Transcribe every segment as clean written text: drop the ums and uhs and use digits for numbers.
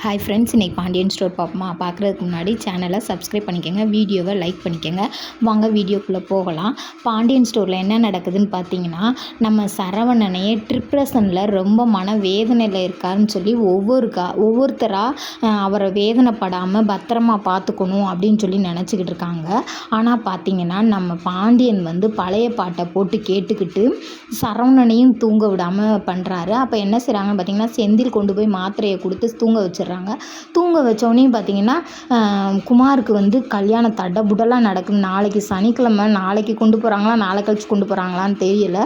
Hi friends, இன்றைக்கி Pandian store பார்க்குறதுக்கு முன்னாடி சேனலை சப்ஸ்கிரைப் பண்ணிக்கோங்க, வீடியோவை லைக் பண்ணிக்கோங்க. வாங்க வீடியோக்குள்ளே போகலாம். பாண்டியன் ஸ்டோரில் என்ன நடக்குதுன்னு பார்த்தீங்கன்னா, நம்ம சரவணனையே டிப்ரெஷனில் ரொம்ப மனவேதனையில் இருக்காருன்னு சொல்லி ஒவ்வொருத்தராக அவரை வேதனைப்படாமல் பத்திரமா பார்த்துக்கணும் அப்படின்னு சொல்லி நினச்சிக்கிட்டு இருக்காங்க. ஆனால் பார்த்தீங்கன்னா நம்ம பாண்டியன் பழைய பாட்டை போட்டு கேட்டுக்கிட்டு சரவணனையும் தூங்க விடாமல் பண்ணுறாரு. அப்போ என்ன செய்கிறாங்கன்னு பார்த்தீங்கன்னா, செந்தில் கொண்டு போய் மாத்திரையை கொடுத்து தூங்க வச்சிடுறாங்க. தூங்க வச்சோடனே பார்த்தீங்கன்னா குமாருக்கு கல்யாணம் தடபுடலாக நடக்குது. நாளைக்கு சனிக்கிழமை, நாளைக்கு கொண்டு போகிறாங்களா நாளை கழிச்சு கொண்டு போகிறாங்களான்னு தெரியல.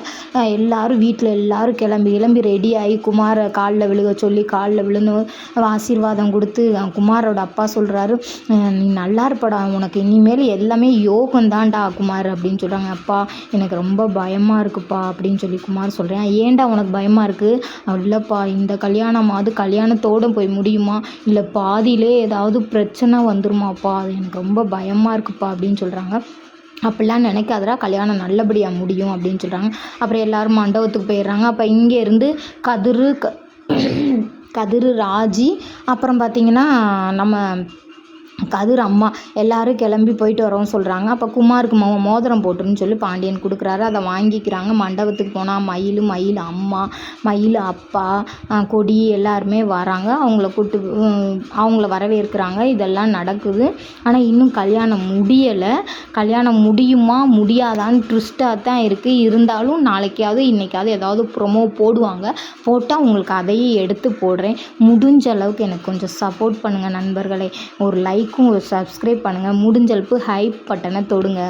எல்லோரும் வீட்டில் எல்லோரும் கிளம்பி ரெடி ஆகி குமாரை காலில் விழுக சொல்லி காலில் விழுந்து ஆசீர்வாதம் கொடுத்து குமாரோட அப்பா சொல்கிறாரு, நீ நல்லா இருப்படா, உனக்கு இனிமேல் எல்லாமே யோகம்தான்டா குமார் அப்படின்னு சொல்கிறாங்க. அப்பா எனக்கு ரொம்ப பயமாக இருக்குப்பா அப்படின்னு சொல்லி குமார் சொல்கிறேன். ஏன்டா உனக்கு பயமாக இருக்குது? இல்லைப்பா, இந்த கல்யாணமாவது கல்யாணத்தோடு போய் முடியுமா, இல்லை பாதியிலே ஏதாவது பிரச்சனை வந்துருமாப்பா, அது எனக்கு ரொம்ப பயமாக இருக்குப்பா அப்படின்னு சொல்கிறாங்க. அப்படிலாம் நினைக்காதடா, கல்யாணம் நல்லபடியாக முடியும் அப்படின்னு சொல்கிறாங்க. அப்புறம் எல்லோரும் மண்டபத்துக்கு போயிடுறாங்க. அப்போ இங்கேருந்து கதிர், ராஜி, அப்புறம் பார்த்திங்கன்னா நம்ம கதிர் அம்மா எல்லோரும் கிளம்பி போயிட்டு வரோன்னு சொல்கிறாங்க. அப்போ குமாருக்கு மோதிரம் போட்டுருன்னு சொல்லி பாண்டியன் கொடுக்குறாரு. அதை வாங்கிக்கிறாங்க. மண்டபத்துக்கு போனால் மயில் அம்மா, மயில் அப்பா, கொடி எல்லாருமே வராங்க. அவங்கள வரவேற்கிறாங்க. இதெல்லாம் நடக்குது. ஆனால் இன்னும் கல்யாணம் முடியலை. கல்யாணம் முடியுமா முடியாதான்னு ட்விஸ்ட்டாக தான் இருக்குது. இருந்தாலும் நாளைக்காவது இன்றைக்காவது ஏதாவது ப்ரொமோ போடுவாங்க. போட்டால் உங்களுக்கு அதையும் எடுத்து போடுறேன். முடிஞ்ச அளவுக்கு எனக்கு கொஞ்சம் சப்போர்ட் பண்ணுங்கள் நண்பர்களே. ஒரு லைக்கும் ஒரு சப்ஸ்கிரைப் பண்ணுங்கள். முடிஞ்ச அளவுக்கு ஹைப் பட்டனை தொடுங்க.